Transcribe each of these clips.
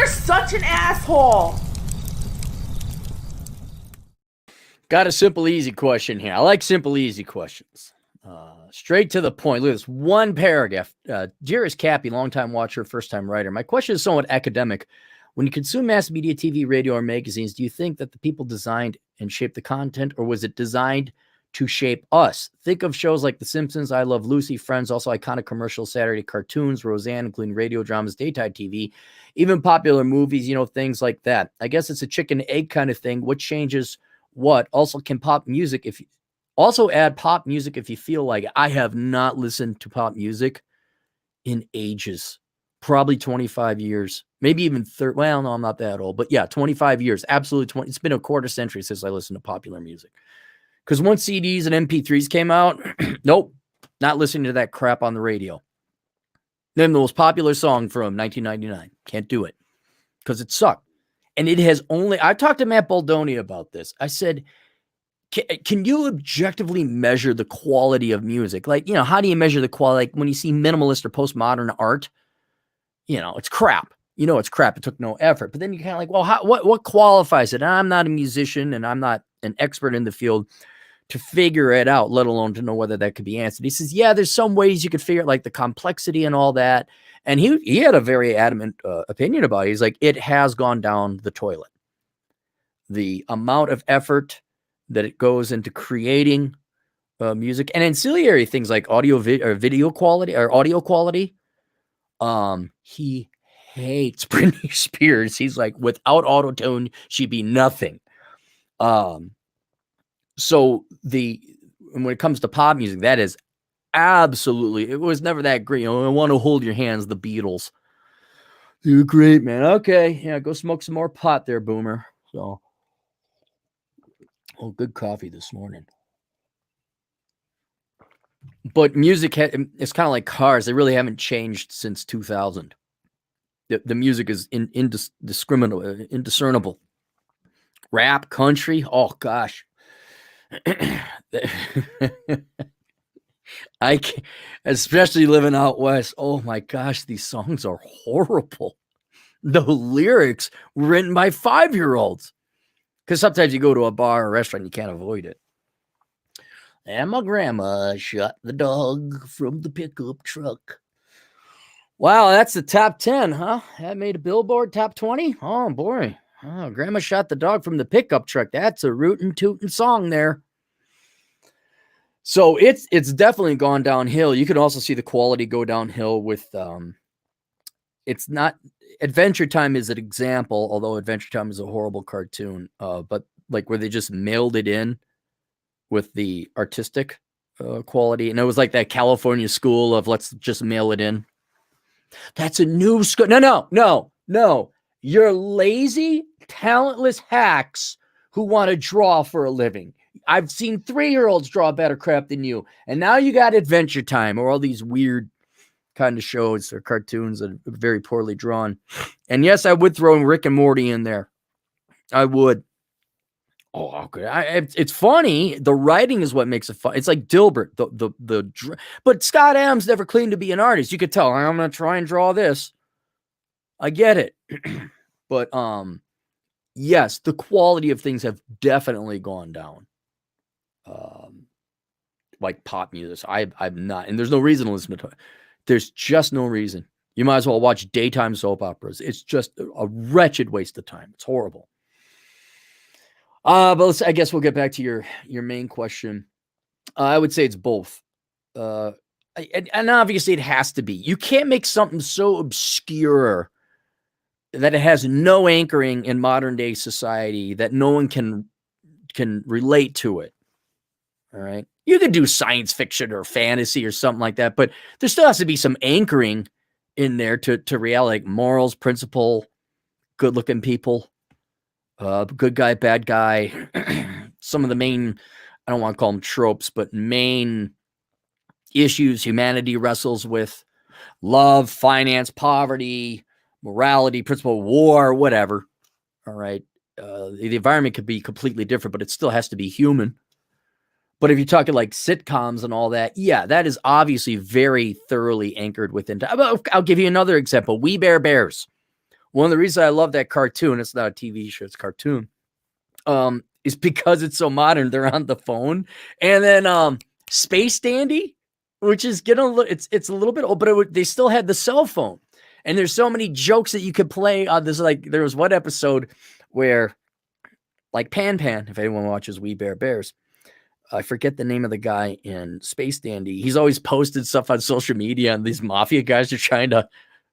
You're such an asshole. Got a simple, easy question here. I like simple, easy questions. Straight to the point. Look at this one paragraph. Dearest Cappy, longtime watcher, first-time writer. My question is somewhat academic. When you consume mass media, TV, radio, or magazines, do you think that the people designed and shaped the content, or was it designed to shape us? Think of shows like The Simpsons, I Love Lucy, Friends, also iconic commercials, Saturday cartoons, Roseanne, including radio dramas, daytime TV, even popular movies, things like that. I guess it's a chicken egg kind of thing. What changes what? Also, can pop music, also add pop music if you feel like it. I have not listened to pop music in ages, probably 25 years, maybe even 30. Well, no, I'm not that old, but yeah, 25 years. Absolutely. It's been a quarter century since I listened to popular music. Because once CDs and MP3s came out, nope, not listening to that crap on the radio. Then the most popular song from 1999. Can't do it because it sucked. And it has only, I talked to Matt Baldoni about this. I said, can you objectively measure the quality of music? Like, how do you measure the quality? Like when you see minimalist or postmodern art, it's crap. It's crap. It took no effort. But then you're kind of like, well, what qualifies it? And I'm not a musician and I'm not an expert in the field to figure it out, let alone to know whether that could be answered. He says, yeah, there's some ways you could figure it, like the complexity and all that. And he had a very adamant opinion about it. He's like, it has gone down the toilet. The amount of effort that it goes into creating music and ancillary things like video quality or audio quality. He hates Britney Spears. He's like, without autotune, she'd be nothing. So when it comes to pop music, that is absolutely, it was never that great. I want to hold your hands, the Beatles. You're great, man. Okay. Yeah, go smoke some more pot there, Boomer. So, good coffee this morning. But music, it's kind of like cars. They really haven't changed since 2000. The music is indiscernible. Rap, country, oh gosh. I can't, especially living out west. Oh my gosh, these songs are horrible. The lyrics were written by 5-year-olds. Because sometimes you go to a bar or restaurant, you can't avoid it. And my grandma shot the dog from the pickup truck. Wow, that's the top 10, huh? That made a Billboard top 20? Oh, boy. Oh, grandma shot the dog from the pickup truck. That's a rootin' tootin' song there. So it's definitely gone downhill. You can also see the quality go downhill with it's not Adventure Time is an example, although Adventure Time is a horrible cartoon. But like where they just mailed it in with the artistic quality, and it was like that California school of let's just mail it in. That's a new school. No. You're lazy, talentless hacks who want to draw for a living. I've seen 3-year-olds draw better crap than you. And now you got Adventure Time or all these weird kind of shows or cartoons that are very poorly drawn. And yes, I would throw Rick and Morty in there. I would. Oh, okay. It's funny. The writing is what makes it fun. It's like Dilbert. But Scott Adams never claimed to be an artist. You could tell. I'm going to try and draw this. I get it. But yes, the quality of things have definitely gone down. Like pop music. I'm not, and there's no reason to listen to it. There's just no reason. You might as well watch daytime soap operas. It's just a wretched waste of time. It's horrible. But I guess we'll get back to your main question. I would say it's both. And obviously it has to be. You can't make something so obscure that it has no anchoring in modern day society that no one can relate to it. All right. You could do science fiction or fantasy or something like that, but there still has to be some anchoring in there to reality, like morals, principle, good looking people, good guy, bad guy. Some of the main, I don't want to call them tropes, but main issues humanity wrestles with: love, finance, poverty, morality, principle, war, whatever. All right. The environment could be completely different, but it still has to be human. But if you're talking like sitcoms and all that, yeah, that is obviously very thoroughly anchored within. I'll give you another example. We Bare Bears. One of the reasons I love that cartoon, it's not a TV show, it's a cartoon, is because it's so modern. They're on the phone. And then Space Dandy, which is getting a little, it's a little bit old, but they still had the cell phone. And there's so many jokes that you could play on this. Like there was one episode where, like Pan Pan, if anyone watches We Bare Bears, I forget the name of the guy in Space Dandy. He's always posted stuff on social media, and these mafia guys are trying to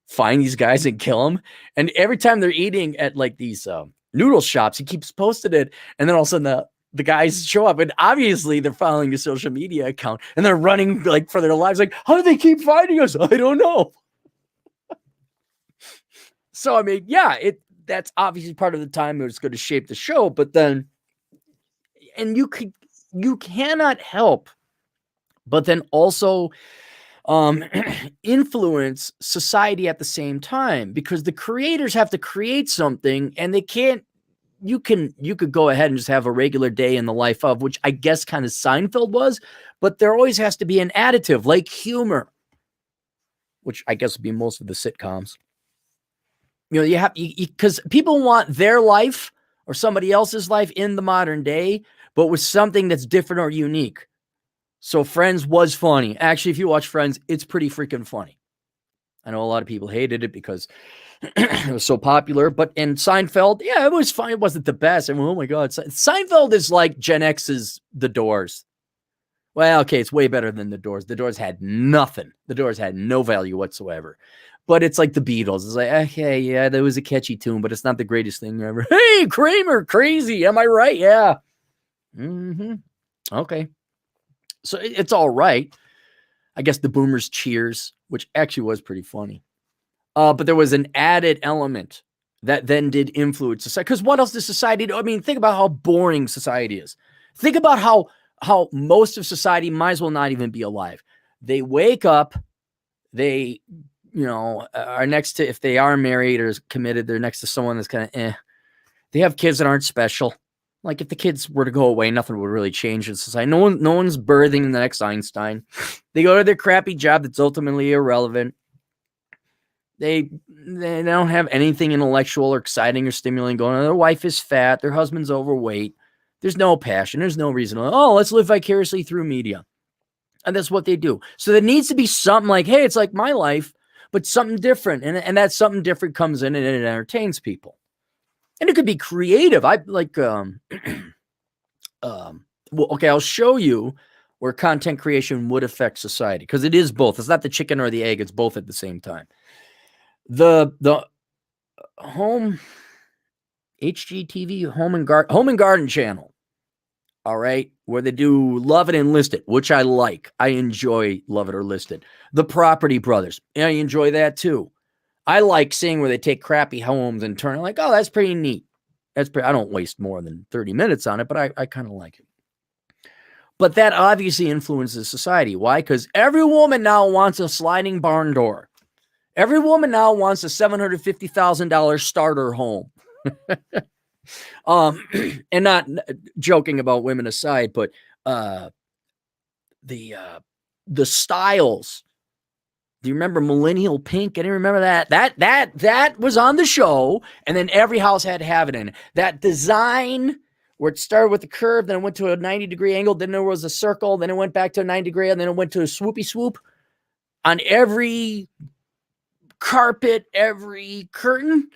find these guys and kill them. And every time they're eating at like these noodle shops, he keeps posting it. And then all of a sudden the guys show up, and obviously they're following a social media account, and they're running like for their lives. Like, how do they keep finding us? I don't know. So, I mean, yeah, that's obviously part of the time it was going to shape the show, but then, and you cannot help but then also influence society at the same time, because the creators have to create something, and they can't, you could go ahead and just have a regular day in the life of, which I guess kind of Seinfeld was, but there always has to be an additive like humor, which I guess would be most of the sitcoms. You know, you have, because people want their life or somebody else's life in the modern day, but with something that's different or unique. So Friends was funny. Actually, if you watch Friends, it's pretty freaking funny. I know a lot of people hated it because it was so popular, but in Seinfeld, yeah, it was fine. It wasn't the best. I mean, oh my God. Seinfeld is like Gen X's The Doors. Well, okay, it's way better than The Doors. The Doors had nothing. The Doors had no value whatsoever. But it's like the Beatles. It's like, okay, yeah, that was a catchy tune, but it's not the greatest thing ever. Hey, Kramer, crazy. Am I right? Yeah. Mm-hmm. Okay. So it's all right. I guess the Boomers Cheers, which actually was pretty funny. But there was an added element that then did influence society. Because what else does society do? I mean, think about how boring society is. Think about how most of society might as well not even be alive. They wake up, they, are next to, if they are married or committed, they're next to someone that's kind of They have kids that aren't special. Like if the kids were to go away, nothing would really change in society. No one's birthing the next Einstein. They go to their crappy job that's ultimately irrelevant. They don't have anything intellectual or exciting or stimulating going on. Their wife is fat. Their husband's overweight. There's no passion. There's no reason. Oh, let's live vicariously through media. And that's what they do. So there needs to be something like, hey, it's like my life, but something different. And that something different comes in and it entertains people. And it could be creative. I like, well, okay, I'll show you where content creation would affect society, because it is both. It's not the chicken or the egg. It's both at the same time. The home HGTV Home and Garden channel. All right, where they do Love It and List It, which I like. I enjoy Love It or List It. The Property Brothers. Yeah, I enjoy that too. I like seeing where they take crappy homes and turn it like, oh, that's pretty neat. I don't waste more than 30 minutes on it, but I kind of like it. But that obviously influences society. Why? Because every woman now wants a sliding barn door. Every woman now wants a $750,000 starter home. And not joking about women aside, but the styles. Do you remember Millennial Pink? I didn't remember that. That was on the show, and then every house had to have it in it. That design where it started with a curve, then it went to a 90-degree angle, then there was a circle, then it went back to a 90-degree, and then it went to a swoopy swoop on every carpet, every curtain,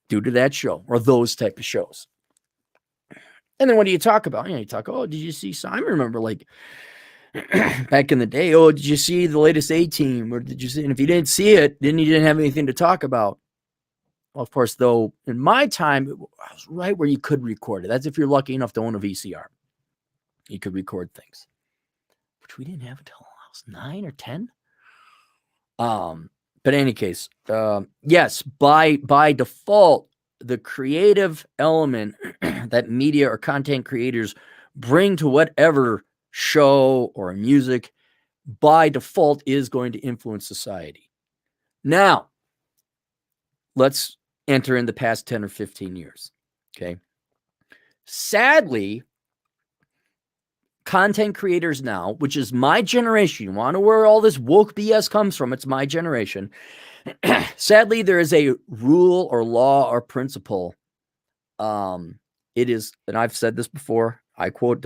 due to that show or those type of shows. And then what do you talk about? You talk, oh, did you see? I remember like back in the day, oh, did you see the latest A-Team? Or did you see? And if you didn't see it, then you didn't have anything to talk about. Well, of course, though, in my time, it was right where you could record it. That's if you're lucky enough to own a VCR. You could record things, which we didn't have until I was 9 or 10. But in any case, yes, by default, the creative element that media or content creators bring to whatever show or music by default is going to influence society. Now, let's enter in the past 10 or 15 years. Okay. Sadly, content creators now, which is my generation. You want to know where all this woke BS comes from? It's my generation. Sadly, there is a rule or law or principle. It is, and I've said this before, I quote,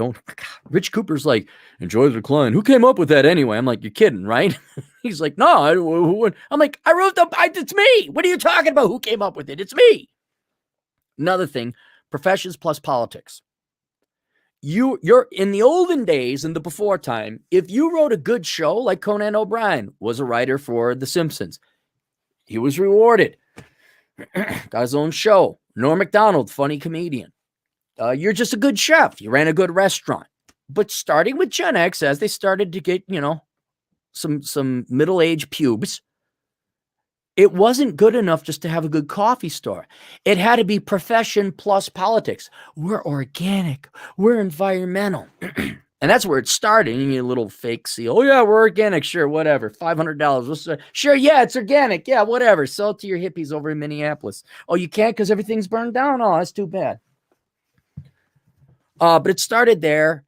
Rich Cooper's like, enjoy the decline. Who came up with that anyway? I'm like, you're kidding, right? He's like, no. I'm like, I wrote it's me. What are you talking about? Who came up with it? It's me. Another thing, professions plus politics. You're in the olden days, in the before time, if you wrote a good show, like Conan O'Brien was a writer for The Simpsons, he was rewarded. Got his own show. Norm Macdonald, funny comedian. You're just a good chef. You ran a good restaurant. But starting with Gen X, as they started to get, some middle-aged pubes, it wasn't good enough just to have a good coffee store. It had to be profession plus politics. We're organic. We're environmental. And that's where it started. You need a little fake seal. Oh, yeah, we're organic. Sure, whatever. $500. Sure, yeah, it's organic. Yeah, whatever. Sell it to your hippies over in Minneapolis. Oh, you can't because everything's burned down? Oh, that's too bad. But it started there.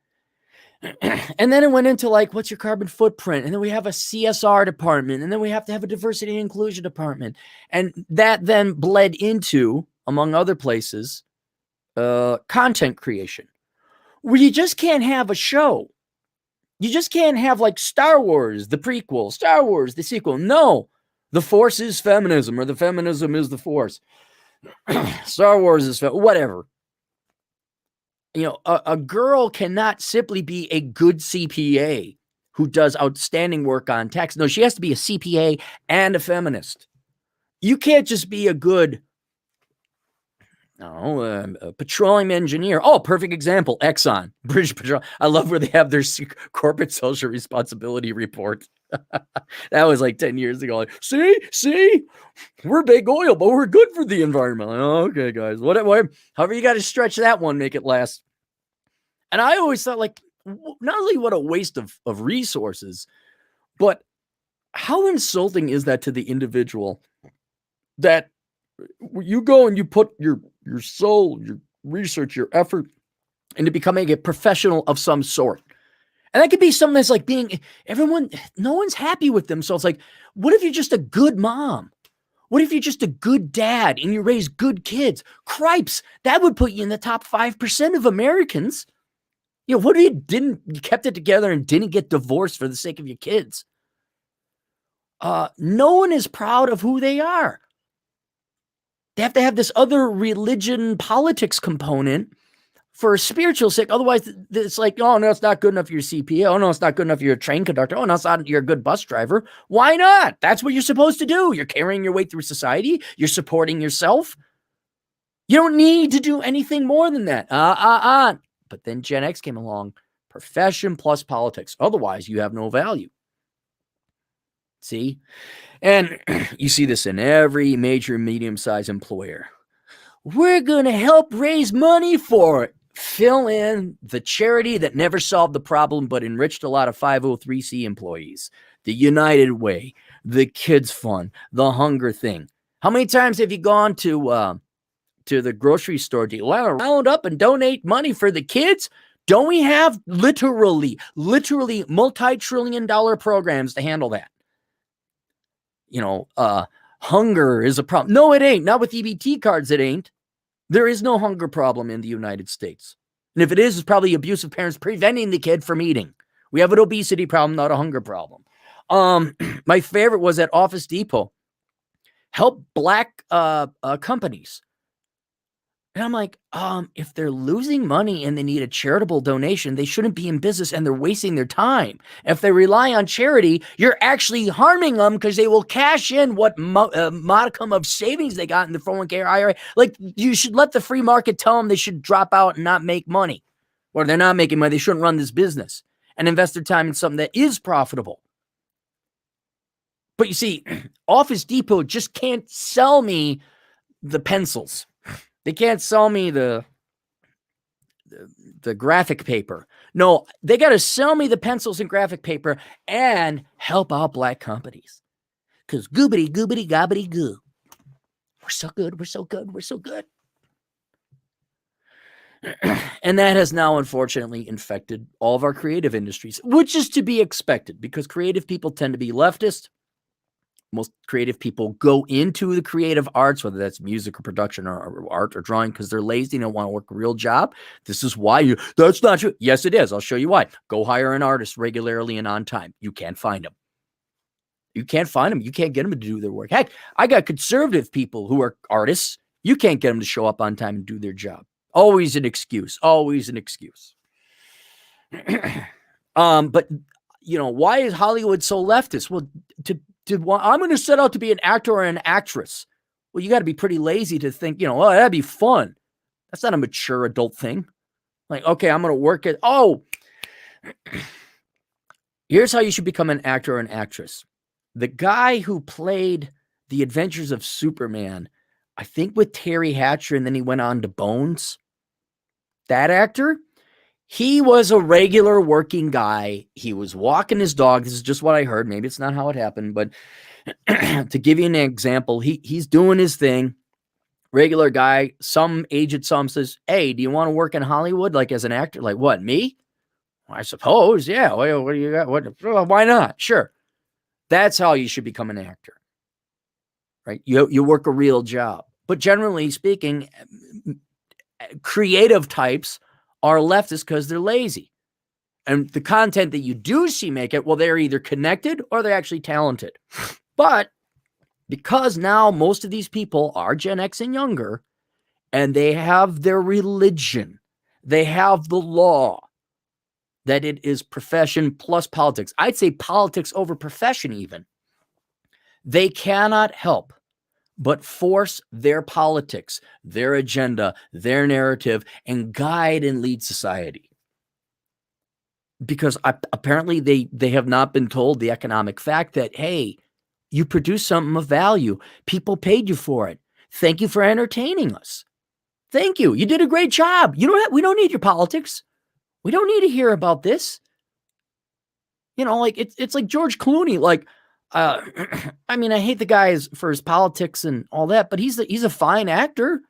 And then it went into like, what's your carbon footprint? And then we have a CSR department. And then we have to have a diversity and inclusion department. And that then bled into, among other places, content creation. Where you just can't have a show. You just can't have like Star Wars, the prequel, Star Wars, the sequel. No, the Force is feminism, or the feminism is the Force. Star Wars is whatever. A girl cannot simply be a good CPA who does outstanding work on tax. No, she has to be a CPA and a feminist. You can't just be a good a petroleum engineer. Oh, perfect example. Exxon, British Petroleum. I love where they have their corporate social responsibility report. That was like 10 years ago. Like, see, we're big oil, but we're good for the environment. Like, oh, okay, guys. Whatever. However, you got to stretch that one, make it last. And I always thought, like, not only what a waste of resources, but how insulting is that to the individual that you go and you put your soul, your research, your effort into becoming a professional of some sort. And that could be something that's like no one's happy with themselves. Like, what if you're just a good mom? What if you're just a good dad and you raise good kids? Cripes, that would put you in the top 5% of Americans. What if you kept it together and didn't get divorced for the sake of your kids? No one is proud of who they are. They have to have this other religion politics component for a spiritual sake. Otherwise, it's like, oh, no, it's not good enough you're a CPA. Oh, no, it's not good enough you're a train conductor. Oh, no, it's not you're a good bus driver. Why not? That's what you're supposed to do. You're carrying your way through society. You're supporting yourself. You don't need to do anything more than that. But then Gen X came along. Profession plus politics. Otherwise, you have no value. See? And you see this in every major medium-sized employer. We're going to help raise money for it. Fill in the charity that never solved the problem but enriched a lot of 503c employees. The United Way, the Kids Fund, the Hunger Thing. How many times have you gone to the grocery store? Do you want to round up and donate money for the kids? Don't we have literally multi-trillion-dollar programs to handle that? Hunger is a problem. No, it ain't. Not with EBT cards, it ain't. There is no hunger problem in the United States. And if it is, it's probably abusive parents preventing the kid from eating. We have an obesity problem, not a hunger problem. My favorite was at Office Depot. Help Black companies. And I'm like, if they're losing money and they need a charitable donation, they shouldn't be in business and they're wasting their time. If they rely on charity, you're actually harming them because they will cash in what modicum of savings they got in the 401k or IRA. Like, you should let the free market tell them they should drop out and not make money. Or they're not making money. They shouldn't run this business and invest their time in something that is profitable. But you see, Office Depot just can't sell me the pencils. They can't sell me the graphic paper. No, they got to sell me the pencils and graphic paper and help out Black companies. Because goobity, goobity, gobbity, goo. We're so good. We're so good. We're so good. And that has now, unfortunately, infected all of our creative industries, which is to be expected because creative people tend to be leftist. Most creative people go into the creative arts, whether that's music or production or art or drawing, because they're lazy and don't want to work a real job. This is why that's not true. Yes, it is. I'll show you why. Go hire an artist regularly and on time. You can't find them. You can't find them. You can't get them to do their work. Heck, I got conservative people who are artists. You can't get them to show up on time and do their job. Always an excuse. Always an excuse. But why is Hollywood so leftist? Well, I'm going to set out to be an actor or an actress. Well, you got to be pretty lazy to think, oh, that'd be fun. That's not a mature adult thing. Like, okay, I'm going to work at, here's how you should become an actor or an actress. The guy who played The Adventures of Superman, I think with Terry Hatcher, and then he went on to Bones. That actor, he was a regular working guy. He was walking his dog. This is just what I heard. Maybe it's not how it happened, but to give you an example, he's doing his thing. Regular guy. Some agent says, "Hey, do you want to work in Hollywood, like as an actor?" Like, what, me? I suppose, yeah. What do you got? Why not? Sure. That's how you should become an actor, right? You work a real job. But generally speaking, creative types are leftist because they're lazy. And the content that you do see make it, well, they're either connected or they're actually talented. But because now most of these people are Gen X and younger, and they have their religion, they have the law, that it is profession plus politics. I'd say politics over profession even. They cannot help but force their politics, their agenda, their narrative, and guide and lead society. Because apparently they have not been told the economic fact that, hey, you produce something of value. People paid you for it. Thank you for entertaining us. Thank you. You did a great job. We don't need your politics. We don't need to hear about this. Like it's like George Clooney. Like, I mean, I hate the guy for his politics and all that, but he's a fine actor.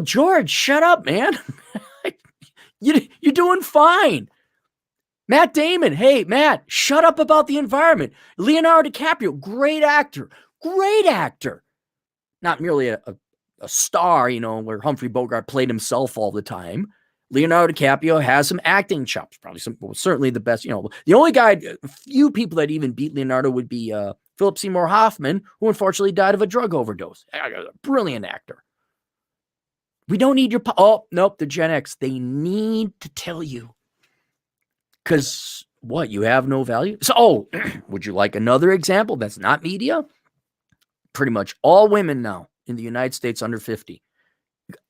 George, shut up, man. You're doing fine. Matt Damon, hey, Matt, shut up about the environment. Leonardo DiCaprio, great actor. Not merely a star, where Humphrey Bogart played himself all the time. Leonardo DiCaprio has some acting chops, certainly the best. The only guy, a few people that even beat Leonardo would be Philip Seymour Hoffman, who unfortunately died of a drug overdose. Brilliant actor. We don't need your, the Gen X. They need to tell you. Because what, you have no value? So, would you like another example that's not media? Pretty much all women now in the United States under 50.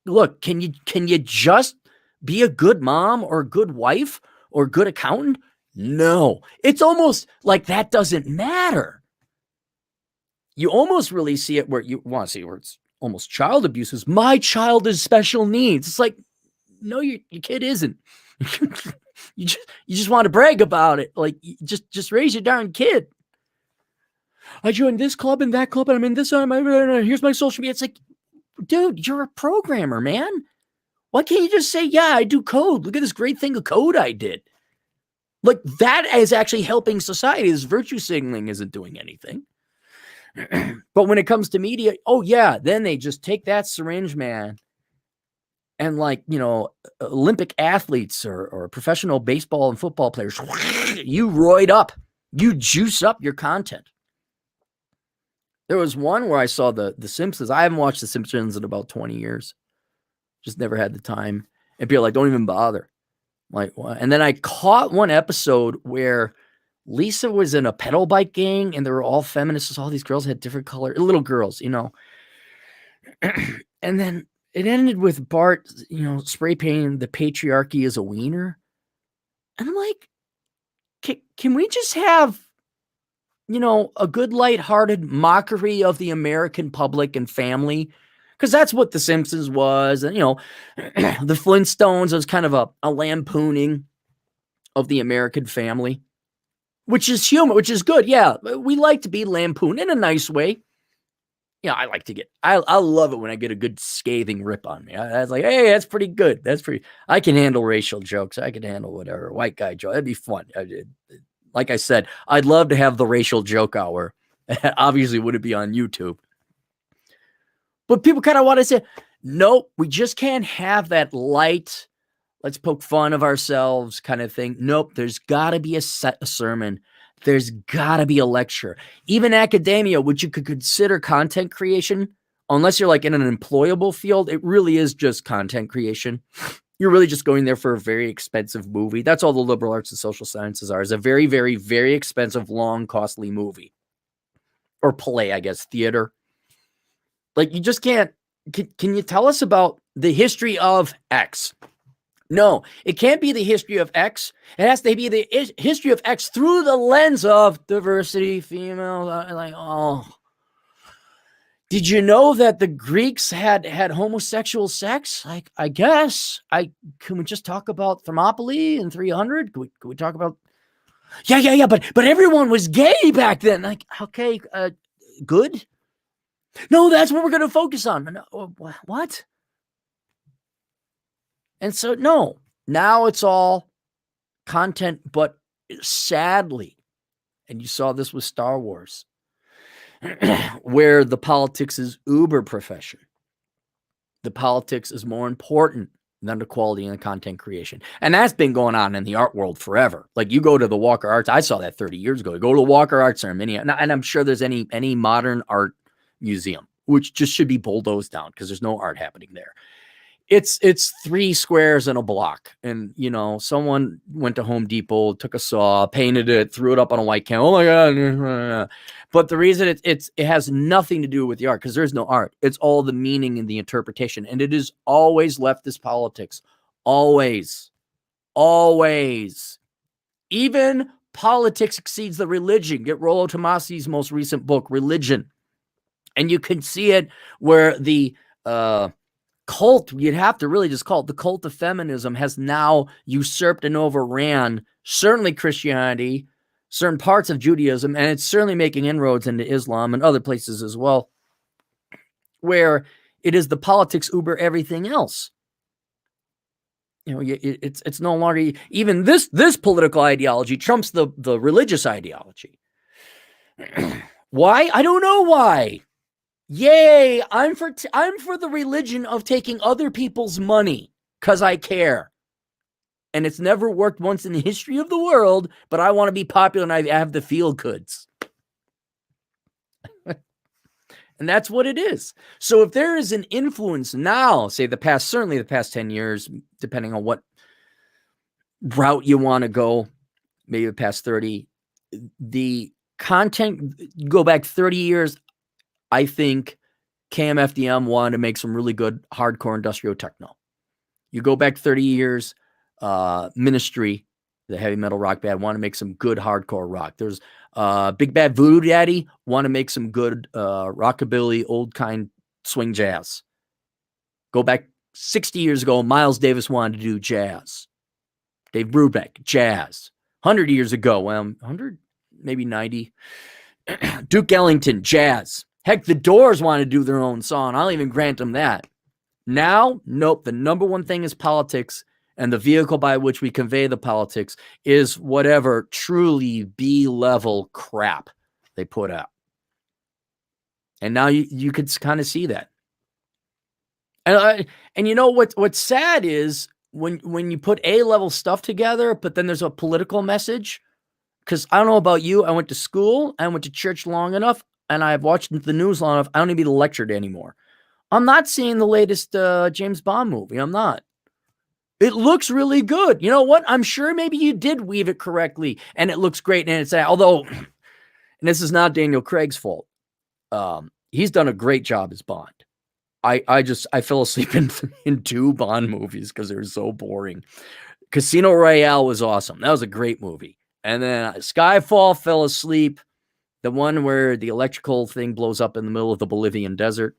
Look, can you just be a good mom or a good wife or a good accountant? No. It's almost like that doesn't matter. You almost really see it where you want to see where it's almost child abuse. Is my child is special needs. It's like, no, your kid isn't. You just want to brag about it. Like, just raise your darn kid. I joined this club and that club, and I'm in this. Here's my social media. It's like, dude, you're a programmer, man. Why can't you just say, yeah, I do code. Look at this great thing of code I did. Like, that is actually helping society. This virtue signaling isn't doing anything. But when it comes to media, oh yeah, then they just take that syringe, man. And Olympic athletes or professional baseball and football players, you roid up, you juice up your content. There was one where I saw the Simpsons. I haven't watched The Simpsons in about 20 years. Just never had the time. And people are like, don't even bother. Like, what? And then I caught one episode where Lisa was in a pedal bike gang and they were all feminists. All these girls had different color, little girls, And then it ended with Bart, spray painting the patriarchy as a wiener. And I'm like, can we just have, a good lighthearted mockery of the American public and family? Because that's what The Simpsons was. And, the Flintstones was kind of a lampooning of the American family, which is humor, which is good. Yeah, we like to be lampooned in a nice way. I like to get, I love it when I get a good scathing rip on me. I was like, hey, that's pretty good. I can handle racial jokes. I can handle whatever white guy joke. That'd be fun. Like I said, I'd love to have the racial joke hour. Obviously, would it be on YouTube? But people kind of want to say, nope, we just can't have that light, let's poke fun of ourselves kind of thing. Nope, there's got to be a sermon. There's got to be a lecture. Even academia, which you could consider content creation, unless you're like in an employable field, it really is just content creation. You're really just going there for a very expensive movie. That's all the liberal arts and social sciences are, is a very, very, very expensive, long, costly movie. Or play, I guess, theater. Like, you just can't. Can you tell us about the history of X? No, it can't be the history of X. It has to be the history of X through the lens of diversity, female. Like, oh. Did you know that the Greeks had homosexual sex? Like, I guess. Can we just talk about Thermopylae in 300? Can we talk about? Yeah. But everyone was gay back then. Like, okay, good. No, that's what we're going to focus on. What? And so, no, now it's all content, but sadly, and you saw this with Star Wars, where the politics is uber profession. The politics is more important than the quality and the content creation. And that's been going on in the art world forever. Like, you go to the Walker Arts, I saw that 30 years ago. You go to the Walker Arts Center, and I'm sure there's any modern art museum, which just should be bulldozed down because there's no art happening there. It's 3 squares and a block. And, someone went to Home Depot, took a saw, painted it, threw it up on a white canvas. Oh my God. But the reason it has nothing to do with the art, because there's no art. It's all the meaning and the interpretation. And it is always leftist politics. Always. Even politics exceeds the religion. Get Rollo Tomasi's most recent book, Religion. And you can see it where the cult, you'd have to really just call it the cult of feminism, has now usurped and overran certainly Christianity, certain parts of Judaism, and it's certainly making inroads into Islam and other places as well, where it is the politics uber everything else. It's no longer even this political ideology trumps the religious ideology. Why? I don't know why. Yay, I'm for the religion of taking other people's money because I care. And it's never worked once in the history of the world, but I want to be popular and I have the feel goods. And that's what it is. So if there is an influence now, say certainly the past 10 years, depending on what route you want to go, maybe the past 30, the content, go back 30 years, I think KMFDM wanted to make some really good hardcore industrial techno. You go back 30 years, Ministry, the heavy metal rock band, want to make some good hardcore rock. There's Big Bad Voodoo Daddy, want to make some good rockabilly, old kind swing jazz. Go back 60 years ago, Miles Davis wanted to do jazz. Dave Brubeck, jazz. 100 years ago, 100, maybe 90, Duke Ellington, jazz. Heck, the Doors want to do their own song. I'll even grant them that. Now, nope, the number one thing is politics, and the vehicle by which we convey the politics is whatever truly B-level crap they put out. And now you could kind of see that. And you know what's sad is when you put A-level stuff together, but then there's a political message. Because I don't know about you, I went to school, I went to church long enough, and I've watched the news long enough. I don't need to be lectured anymore. I'm not seeing the latest James Bond movie. I'm not. It looks really good. You know what? I'm sure maybe you did weave it correctly, and it looks great. And it's although, and this is not Daniel Craig's fault. He's done a great job as Bond. I fell asleep in 2 Bond movies because they were so boring. Casino Royale was awesome. That was a great movie. And then Skyfall, fell asleep. The one where the electrical thing blows up in the middle of the Bolivian desert,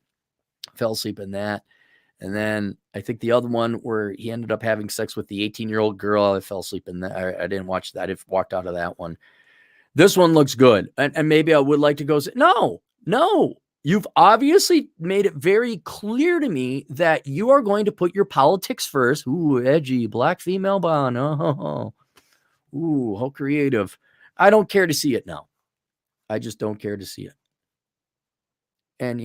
fell asleep in that. And then I think the other one where he ended up having sex with the 18-year-old girl, I fell asleep in that. I didn't watch that. I walked out of that one. This one looks good. And maybe I would like to go say, no, You've obviously made it very clear to me that you are going to put your politics first. Ooh, edgy, black female bond. Oh, ooh, how creative. I don't care to see it now. I just don't care to see it. And,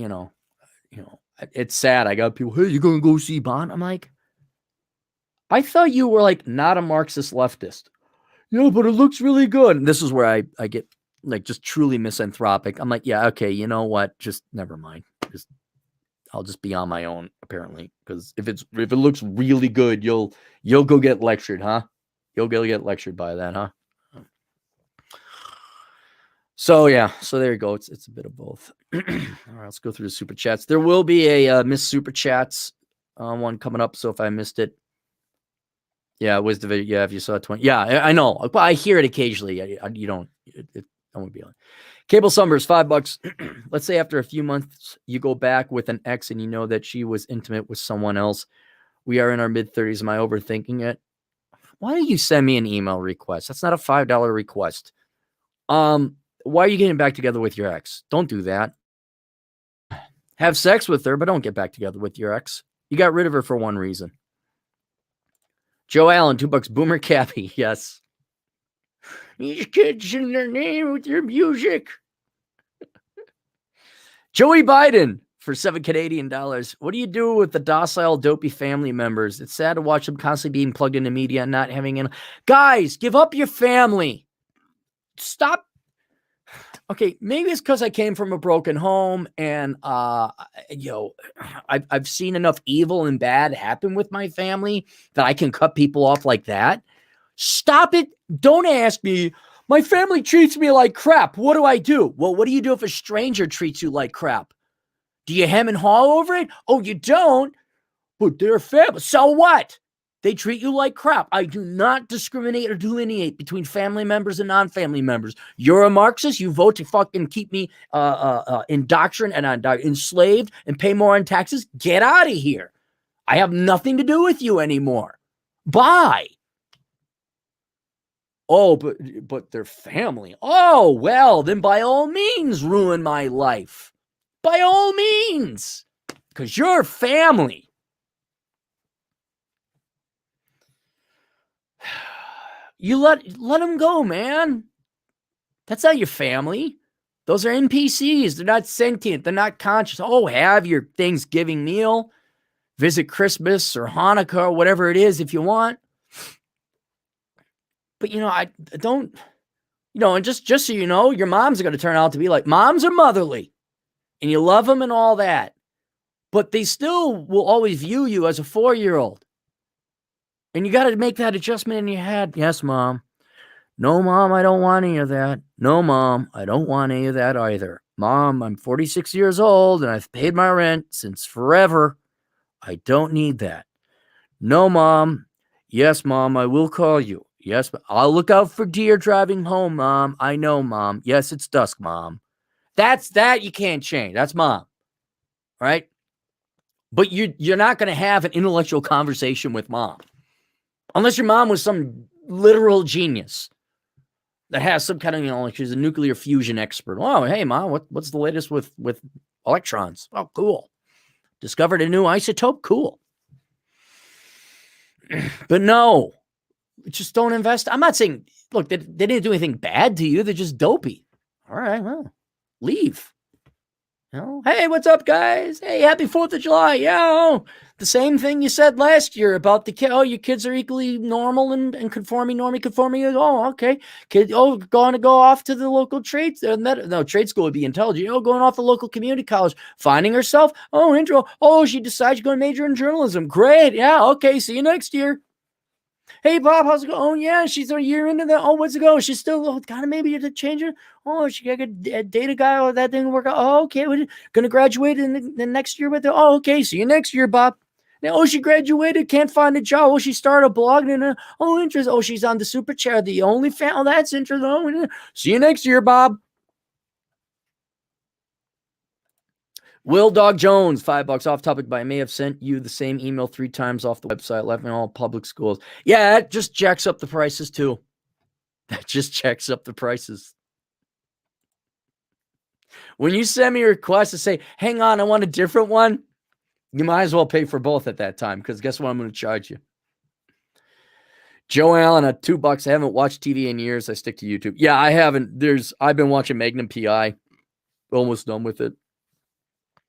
it's sad. I got people, hey, you going to go see Bond? I'm like, I thought you were like not a Marxist leftist. Yeah, but it looks really good. And this is where I get like just truly misanthropic. I'm like, yeah, okay, you know what? Just never mind. I'll just be on my own, apparently. Because if it looks really good, you'll go get lectured, huh? You'll go get lectured by that, huh? So yeah, so there you go. It's a bit of both. All right, let's go through the super chats. There will be a Miss Super Chats one coming up. So if I missed it, yeah, was the video? Yeah, if you saw 20, yeah, I know. But I hear it occasionally. You don't. It won't be on. Cable Summers, $5. Let's say after a few months you go back with an ex and you know that she was intimate with someone else. We are in our mid-30s. Am I overthinking it? Why do you send me an email request? That's not a $5 request. Why are you getting back together with your ex? Don't do that. Have sex with her, but don't get back together with your ex. You got rid of her for one reason. Joe Allen, $2. Boomer Cappy, yes. These kids in their name with their music. Joey Biden for $7 Canadian. What do you do with the docile, dopey family members? It's sad to watch them constantly being plugged into media and not having any. Guys, give up your family. Stop. Okay, maybe it's because I came from a broken home and, I've seen enough evil and bad happen with my family that I can cut people off like that. Stop it. Don't ask me. My family treats me like crap. What do I do? Well, what do you do if a stranger treats you like crap? Do you hem and haw over it? Oh, you don't? But they're family. So what? They treat you like crap. I do not discriminate or delineate between family members and non-family members. You're a Marxist. You vote to fucking keep me indoctrinated and enslaved and pay more in taxes. Get out of here. I have nothing to do with you anymore. Bye. Oh, but they're family. Oh, well, then by all means, ruin my life. By all means. Because you're family. You let them go, man. That's not your family. Those are NPCs. They're not sentient. They're not conscious. Oh, have your Thanksgiving meal. Visit Christmas or Hanukkah or whatever it is if you want. But, I don't, and just so you know, your moms are going to turn out to be like, moms are motherly. And you love them and all that. But they still will always view you as a 4-year-old. And you got to make that adjustment in your head. Yes, Mom. No, Mom, I don't want any of that. No, Mom, I don't want any of that either. Mom, I'm 46 years old and I've paid my rent since forever. I don't need that. No, Mom. Yes, Mom, I will call you. Yes, I'll look out for deer driving home, Mom. I know, Mom. Yes, it's dusk, Mom. That's that you can't change. That's Mom. All right? But you're not going to have an intellectual conversation with Mom. Unless your mom was some literal genius that has some kind of, like she's a nuclear fusion expert. Oh, hey, Mom, what's the latest with electrons? Oh, cool. Discovered a new isotope? Cool. But no, just don't invest. I'm not saying, look, they didn't do anything bad to you. They're just dopey. All right, well, leave. Hey, what's up, guys? Hey, happy 4th of July. Yeah, the same thing you said last year about the kid. Oh, your kids are equally normal and conforming. Oh, okay. Kid, going to go off to the local trade. No, trade school would be intelligent. Going off the local community college, finding herself. Oh, intro. Oh, she decides she's going to major in journalism. Great. Yeah, okay. See you next year. Hey, Bob, how's it going? Oh, yeah, she's a year into that. Oh, what's it going? She's still kind of maybe to change it. Oh, she got a data guy. Oh, that didn't work out. Oh, okay. We're going to graduate in the next year with her. Oh, okay. See you next year, Bob. Now, she graduated, can't find a job. Oh, she started a blog. And interest. Oh, she's on the super chat. The only fan. Oh, that's interesting. Oh, see you next year, Bob. Will Dog Jones, $5 off topic, but I may have sent you the same email 3 times off the website, left in all public schools. Yeah, that just jacks up the prices too. That just jacks up the prices. When you send me a request to say, hang on, I want a different one, you might as well pay for both at that time, because guess what I'm going to charge you? Joe Allen at $2. I haven't watched TV in years. I stick to YouTube. Yeah, I haven't. I've been watching Magnum PI. Almost done with it.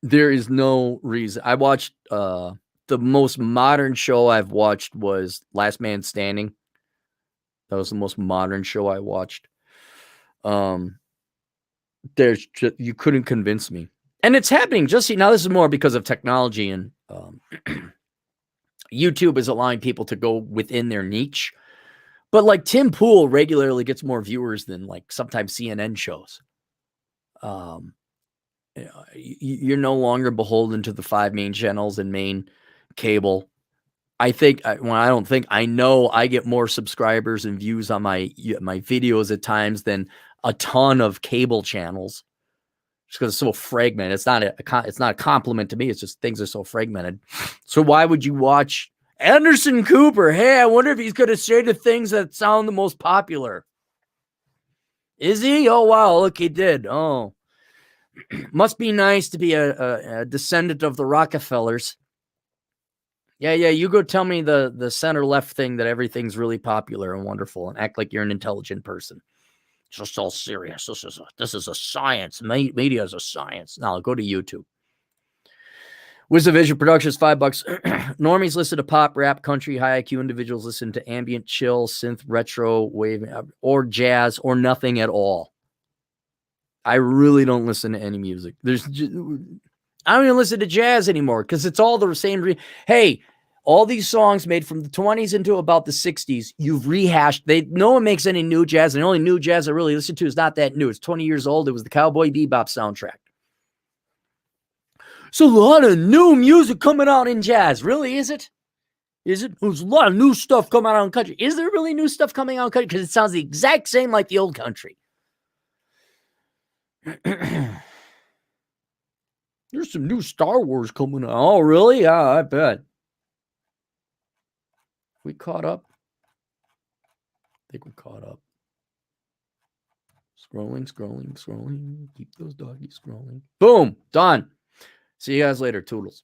There is no reason. I watched the most modern show I've watched was Last Man Standing. That was the most modern show I watched. You couldn't convince me. And it's happening just now. This is more because of technology, and YouTube is allowing people to go within their niche. But like Tim Pool regularly gets more viewers than like sometimes CNN shows. You're no longer beholden to the 5 main channels and main cable. I know I get more subscribers and views on my videos at times than a ton of cable channels, just because it's so fragmented. It's not a compliment to me. It's just things are so fragmented. So why would you watch Anderson Cooper? Hey, I wonder if he's going to say the things that sound the most popular. Is he? Oh, wow. Look, he did. Oh, must be nice to be a descendant of the Rockefellers. Yeah. You go tell me the center left thing that everything's really popular and wonderful and act like you're an intelligent person. It's just all serious. This is a science. Media is a science. Now go to YouTube. Wisdom Vision Productions, $5. Normies listen to pop, rap, country. High IQ individuals listen to ambient, chill, synth, retro, wave, or jazz, or nothing at all. I really don't listen to any music. I don't even listen to jazz anymore because it's all the same. Hey, all these songs made from the 20s into about the 60s, you've rehashed. No one makes any new jazz, and the only new jazz I really listen to is not that new. It's 20 years old. It was the Cowboy Bebop soundtrack. So a lot of new music coming out in jazz. Really, is it? Is it? There's a lot of new stuff coming out in country. Is there really new stuff coming out in country? Because it sounds the exact same like the old country. There's some new Star Wars coming out. Oh, really? Yeah, I bet. We caught up? I think we caught up. Scrolling. Keep those doggies scrolling. Boom. Done. See you guys later. Toodles.